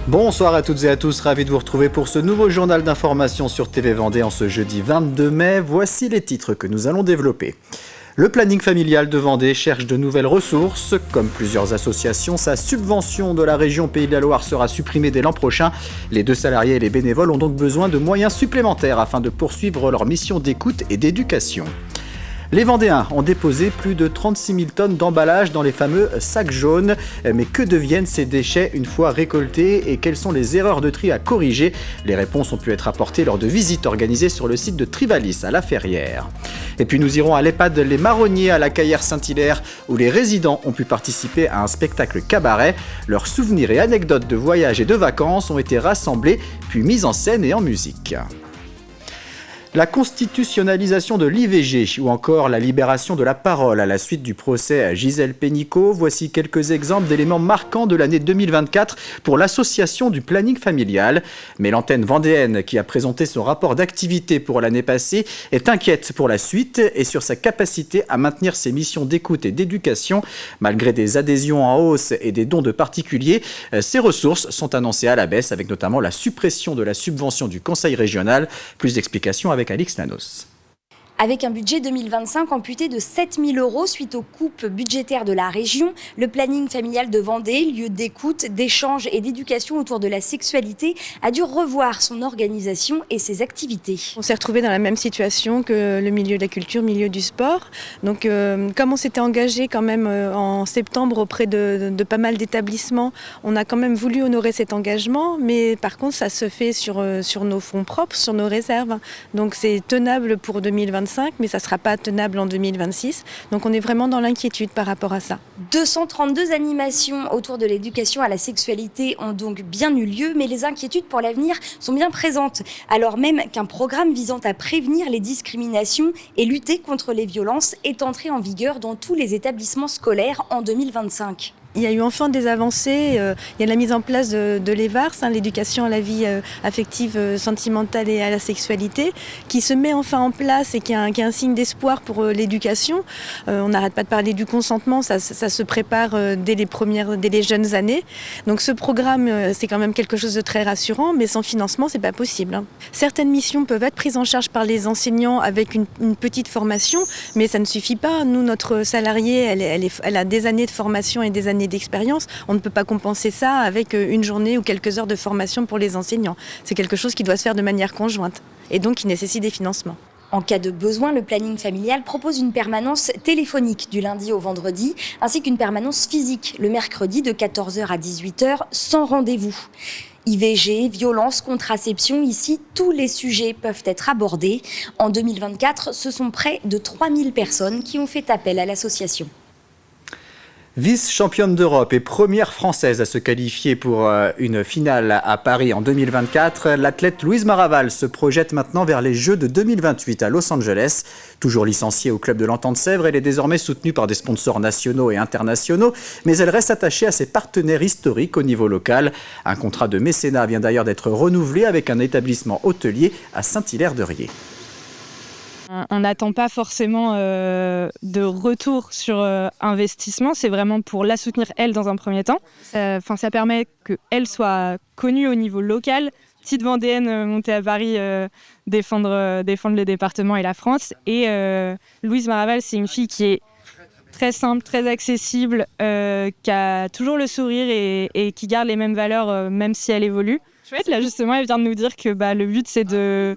Bonsoir à toutes et à tous, ravi de vous retrouver pour ce nouveau journal d'information sur TV Vendée en ce jeudi 22 mai. Voici les titres que nous allons développer. Le planning familial de Vendée cherche de nouvelles ressources. Comme plusieurs associations, sa subvention de la région Pays de la Loire sera supprimée dès l'an prochain. Les 2 salariés et les bénévoles ont donc besoin de moyens supplémentaires afin de poursuivre leur mission d'écoute et d'éducation. Les Vendéens ont déposé plus de 36 000 tonnes d'emballage dans les fameux sacs jaunes. Mais que deviennent ces déchets une fois récoltés et quelles sont les erreurs de tri à corriger? Les réponses ont pu être apportées lors de visites organisées sur le site de Trivalis à La Ferrière. Et puis nous irons à l'EHPAD Les Marronniers à la Caillère Saint-Hilaire où les résidents ont pu participer à un spectacle cabaret. Leurs souvenirs et anecdotes de voyages et de vacances ont été rassemblés puis mis en scène et en musique. La constitutionnalisation de l'IVG ou encore la libération de la parole à la suite du procès à Gisèle Pénicaud, voici quelques exemples d'éléments marquants de l'année 2024 pour l'association du planning familial. Mais l'antenne vendéenne qui a présenté son rapport d'activité pour l'année passée est inquiète pour la suite et sur sa capacité à maintenir ses missions d'écoute et d'éducation. Malgré des adhésions en hausse et des dons de particuliers, ses ressources sont annoncées à la baisse avec notamment la suppression de la subvention du conseil régional. Plus d'explications avec Alix Nanos. Avec un budget 2025 amputé de 7 000 € suite aux coupes budgétaires de la région, le planning familial de Vendée, lieu d'écoute, d'échange et d'éducation autour de la sexualité, a dû revoir son organisation et ses activités. On s'est retrouvés dans la même situation que le milieu de la culture, le milieu du sport. Donc comme on s'était engagé quand même en septembre auprès de pas mal d'établissements, on a quand même voulu honorer cet engagement, mais par contre ça se fait sur nos fonds propres, sur nos réserves. Donc c'est tenable pour 2025. Mais ça ne sera pas tenable en 2026. Donc on est vraiment dans l'inquiétude par rapport à ça. 232 animations autour de l'éducation à la sexualité ont donc bien eu lieu, mais les inquiétudes pour l'avenir sont bien présentes. Alors même qu'un programme visant à prévenir les discriminations et lutter contre les violences est entré en vigueur dans tous les établissements scolaires en 2025. Il y a eu enfin des avancées, il y a la mise en place de l'EVARS, l'éducation à la vie affective, sentimentale et à la sexualité, qui se met enfin en place et qui est un signe d'espoir pour l'éducation. On n'arrête pas de parler du consentement, ça se prépare dès les jeunes années. Donc ce programme, c'est quand même quelque chose de très rassurant, mais sans financement, c'est pas possible. Certaines missions peuvent être prises en charge par les enseignants avec une petite formation, mais ça ne suffit pas. Nous, notre salarié, elle a des années de formation et des années d'expérience, on ne peut pas compenser ça avec une journée ou quelques heures de formation pour les enseignants. C'est quelque chose qui doit se faire de manière conjointe et donc qui nécessite des financements. En cas de besoin, le planning familial propose une permanence téléphonique du lundi au vendredi, ainsi qu'une permanence physique le mercredi de 14h à 18h sans rendez-vous. IVG, violence, contraception, ici, tous les sujets peuvent être abordés. En 2024, ce sont près de 3000 personnes qui ont fait appel à l'association. Vice-championne d'Europe et première française à se qualifier pour une finale à Paris en 2024, l'athlète Louise Maraval se projette maintenant vers les Jeux de 2028 à Los Angeles. Toujours licenciée au club de l'Entente-Sèvres, elle est désormais soutenue par des sponsors nationaux et internationaux, mais elle reste attachée à ses partenaires historiques au niveau local. Un contrat de mécénat vient d'ailleurs d'être renouvelé avec un établissement hôtelier à Saint-Hilaire-de-Riez. On n'attend pas forcément de retour sur investissement, c'est vraiment pour la soutenir elle dans un premier temps. Ça permet qu'elle soit connue au niveau local, petite vendéenne montée à Paris, défendre le département et la France. Et Louise Maraval, c'est une fille qui est très simple, très accessible, qui a toujours le sourire et qui garde les mêmes valeurs même si elle évolue. Chouette, là justement, elle vient de nous dire que le but c'est de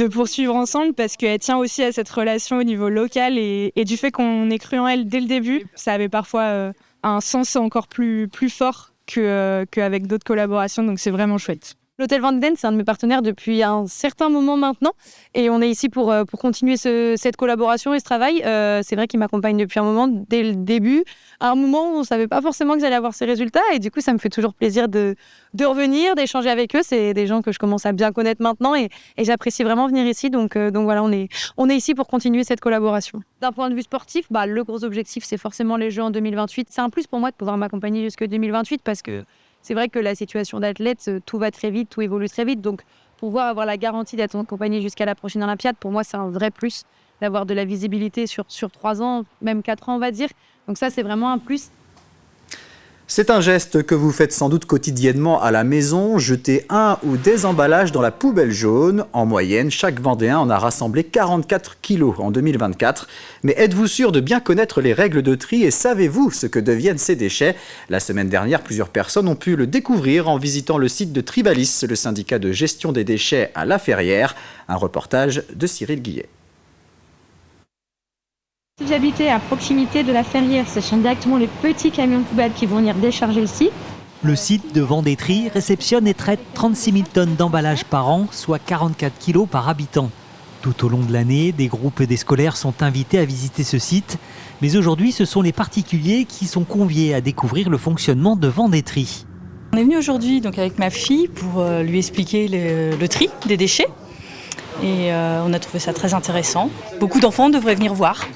poursuivre ensemble parce qu'elle tient aussi à cette relation au niveau local et du fait qu'on ait cru en elle dès le début, ça avait parfois un sens encore plus fort qu'avec d'autres collaborations, donc c'est vraiment chouette. L'Hôtel Vendéenne, c'est un de mes partenaires depuis un certain moment maintenant et on est ici pour continuer cette collaboration et ce travail. C'est vrai qu'il m'accompagne depuis un moment, dès le début. À un moment où on ne savait pas forcément que j'allais avoir ces résultats et du coup, ça me fait toujours plaisir de revenir, d'échanger avec eux. C'est des gens que je commence à bien connaître maintenant et j'apprécie vraiment venir ici. Donc voilà, on est ici pour continuer cette collaboration. D'un point de vue sportif, le gros objectif, c'est forcément les Jeux en 2028. C'est un plus pour moi de pouvoir m'accompagner jusqu'en 2028 parce que c'est vrai que la situation d'athlète, tout va très vite, tout évolue très vite. Donc, pouvoir avoir la garantie d'être accompagné jusqu'à la prochaine Olympiade, pour moi, c'est un vrai plus d'avoir de la visibilité sur 3 ans, même 4 ans, on va dire. Donc ça, c'est vraiment un plus. C'est un geste que vous faites sans doute quotidiennement à la maison, jeter un ou des emballages dans la poubelle jaune. En moyenne, chaque Vendéen en a rassemblé 44 kilos en 2024. Mais êtes-vous sûr de bien connaître les règles de tri et savez-vous ce que deviennent ces déchets? La semaine dernière, plusieurs personnes ont pu le découvrir en visitant le site de Trivalis, le syndicat de gestion des déchets à La Ferrière. Un reportage de Cyril Guillet. Si vous habitez à proximité de La Ferrière, ce sont directement les petits camions de poubelle qui vont venir décharger le site. Le site de Vendétri réceptionne et traite 36 000 tonnes d'emballage par an, soit 44 kilos par habitant. Tout au long de l'année, des groupes et des scolaires sont invités à visiter ce site. Mais aujourd'hui, ce sont les particuliers qui sont conviés à découvrir le fonctionnement de Vendétri. On est venu aujourd'hui donc avec ma fille pour lui expliquer le tri des déchets. Et on a trouvé ça très intéressant. Beaucoup d'enfants devraient venir voir.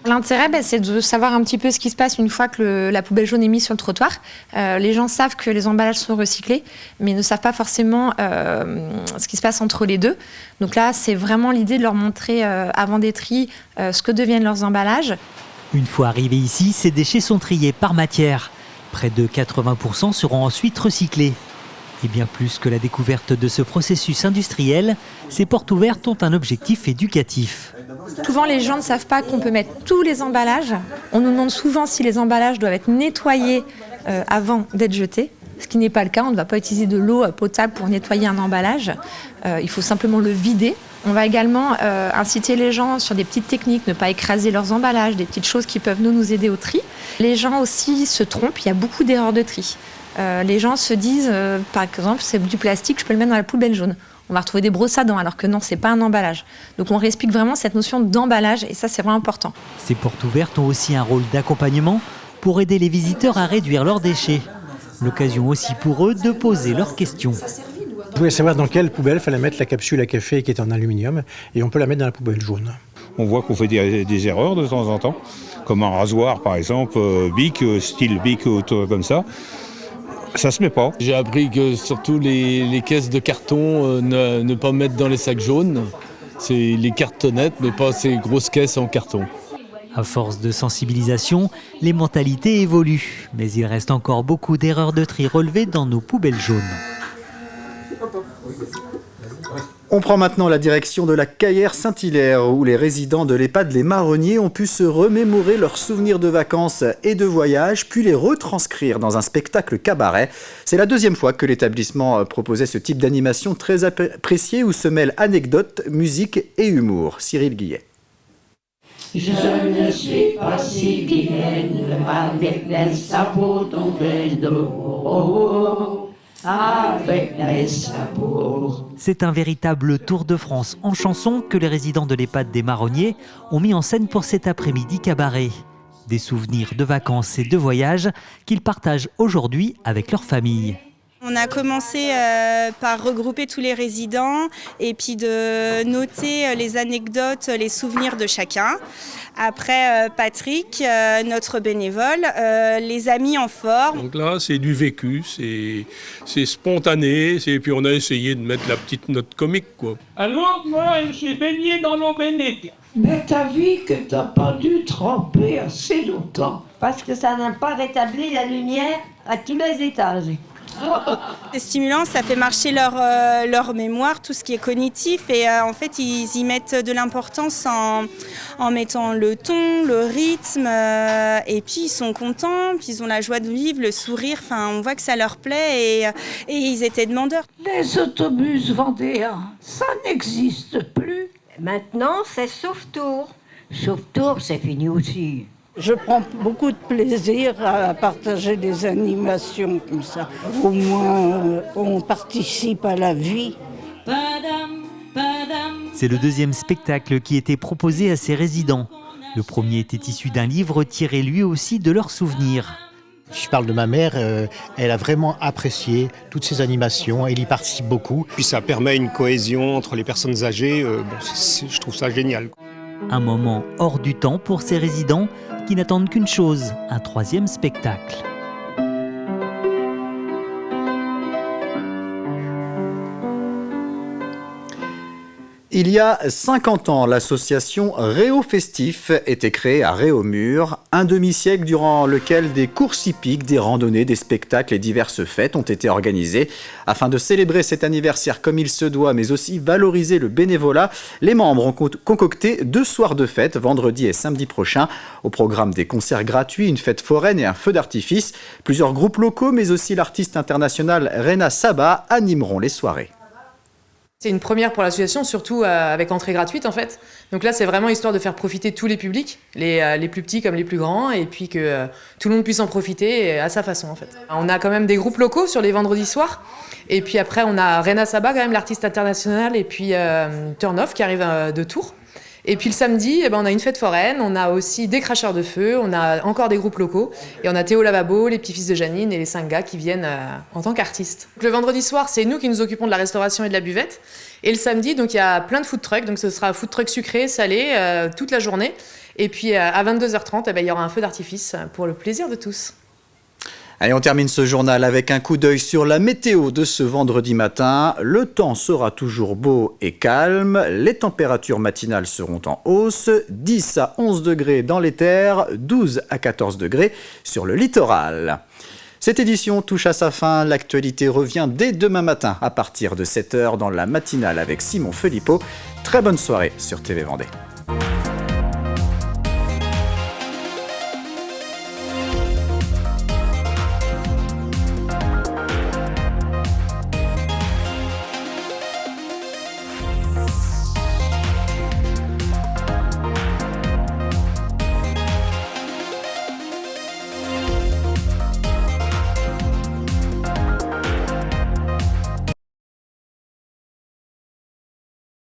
L'intérêt, c'est de savoir un petit peu ce qui se passe une fois que la poubelle jaune est mise sur le trottoir. Les gens savent que les emballages sont recyclés, mais ne savent pas forcément ce qui se passe entre les deux. Donc là, c'est vraiment l'idée de leur montrer à Vendétri ce que deviennent leurs emballages. Une fois arrivés ici, ces déchets sont triés par matière. Près de 80% seront ensuite recyclés. Et bien plus que la découverte de ce processus industriel, ces portes ouvertes ont un objectif éducatif. Souvent, les gens ne savent pas qu'on peut mettre tous les emballages. On nous demande souvent si les emballages doivent être nettoyés avant d'être jetés, ce qui n'est pas le cas. On ne va pas utiliser de l'eau potable pour nettoyer un emballage. Il faut simplement le vider. On va également inciter les gens sur des petites techniques, ne pas écraser leurs emballages, des petites choses qui peuvent nous aider au tri. Les gens aussi se trompent, il y a beaucoup d'erreurs de tri. Les gens se disent, par exemple, c'est du plastique, je peux le mettre dans la poubelle jaune. On va retrouver des brosses à dents, alors que non, c'est pas un emballage. Donc on réexplique vraiment cette notion d'emballage, et ça, c'est vraiment important. Ces portes ouvertes ont aussi un rôle d'accompagnement pour aider les visiteurs à réduire leurs déchets. L'occasion aussi pour eux de poser leurs questions. Je voulais savoir dans quelle poubelle il fallait mettre la capsule à café qui est en aluminium, et on peut la mettre dans la poubelle jaune. On voit qu'on fait des erreurs de temps en temps, comme un rasoir par exemple, Bic, style Bic, comme ça. Ça se met pas. J'ai appris que surtout les caisses de carton, ne pas mettre dans les sacs jaunes. C'est les cartonnettes, mais pas ces grosses caisses en carton. À force de sensibilisation, les mentalités évoluent. Mais il reste encore beaucoup d'erreurs de tri relevées dans nos poubelles jaunes. On prend maintenant la direction de la Caillère Saint-Hilaire, où les résidents de l'EHPAD Les Marronniers ont pu se remémorer leurs souvenirs de vacances et de voyages, puis les retranscrire dans un spectacle cabaret. C'est la deuxième fois que l'établissement proposait ce type d'animation très appréciée, où se mêlent anecdotes, musique et humour. Cyril Guillet. Je ne suis pas si vilaine avec les sabots tombés de haut. Avec les sabots. C'est un véritable tour de France en chanson que les résidents de l'EHPAD des Marronniers ont mis en scène pour cet après-midi cabaret. Des souvenirs de vacances et de voyages qu'ils partagent aujourd'hui avec leur famille. On a commencé par regrouper tous les résidents et puis de noter les anecdotes, les souvenirs de chacun. Après, Patrick, notre bénévole, les a mis en forme. Donc là, c'est du vécu, c'est spontané, et puis on a essayé de mettre la petite note comique, quoi. Alors, moi, je suis baigné dans l'eau bénite. Mais t'as vu que t'as pas dû tremper assez longtemps. Parce que ça n'a pas rétabli la lumière à tous les étages. C'est stimulant, ça fait marcher leur mémoire, tout ce qui est cognitif et en fait ils y mettent de l'importance en mettant le ton, le rythme et puis ils sont contents, puis ils ont la joie de vivre, le sourire, enfin on voit que ça leur plaît et ils étaient demandeurs. Les autobus vendéens, ça n'existe plus. Maintenant c'est Sauve-Tour. Sauve-Tour, c'est fini aussi. Je prends beaucoup de plaisir à partager des animations comme ça. Au moins, on participe à la vie. C'est le deuxième spectacle qui était proposé à ses résidents. Le premier était issu d'un livre tiré lui aussi de leurs souvenirs. Je parle de ma mère, elle a vraiment apprécié toutes ces animations, elle y participe beaucoup. Puis ça permet une cohésion entre les personnes âgées, je trouve ça génial. Un moment hors du temps pour ces résidents qui n'attendent qu'une chose, un troisième spectacle. Il y a 50 ans, l'association Réau Festif était créée à Réaumur, un demi-siècle durant lequel des courses hippiques, des randonnées, des spectacles et diverses fêtes ont été organisées. Afin de célébrer cet anniversaire comme il se doit, mais aussi valoriser le bénévolat, les membres ont concocté 2 soirs de fête, vendredi et samedi prochain. Au programme des concerts gratuits, une fête foraine et un feu d'artifice. Plusieurs groupes locaux, mais aussi l'artiste international Rena Saba animeront les soirées. C'est une première pour l'association, surtout avec entrée gratuite en fait. Donc là, c'est vraiment histoire de faire profiter tous les publics, les plus petits comme les plus grands, et puis que tout le monde puisse en profiter à sa façon en fait. On a quand même des groupes locaux sur les vendredis soirs, et puis après on a Rena Saba, quand même l'artiste international, et puis Turn Off qui arrive de Tours. Et puis le samedi, on a une fête foraine, on a aussi des cracheurs de feu, on a encore des groupes locaux, et on a Théo Lavabo, les petits-fils de Janine et les 5 gars qui viennent en tant qu'artistes. Le vendredi soir, c'est nous qui nous occupons de la restauration et de la buvette. Et le samedi, donc il y a plein de food trucks, donc ce sera food truck sucré, salé, toute la journée. Et puis à 22h30, il y aura un feu d'artifice pour le plaisir de tous. Allez, on termine ce journal avec un coup d'œil sur la météo de ce vendredi matin. Le temps sera toujours beau et calme. Les températures matinales seront en hausse. 10 à 11 degrés dans les terres, 12 à 14 degrés sur le littoral. Cette édition touche à sa fin. L'actualité revient dès demain matin à partir de 7h dans la matinale avec Simon Felipeau. Très bonne soirée sur TV Vendée.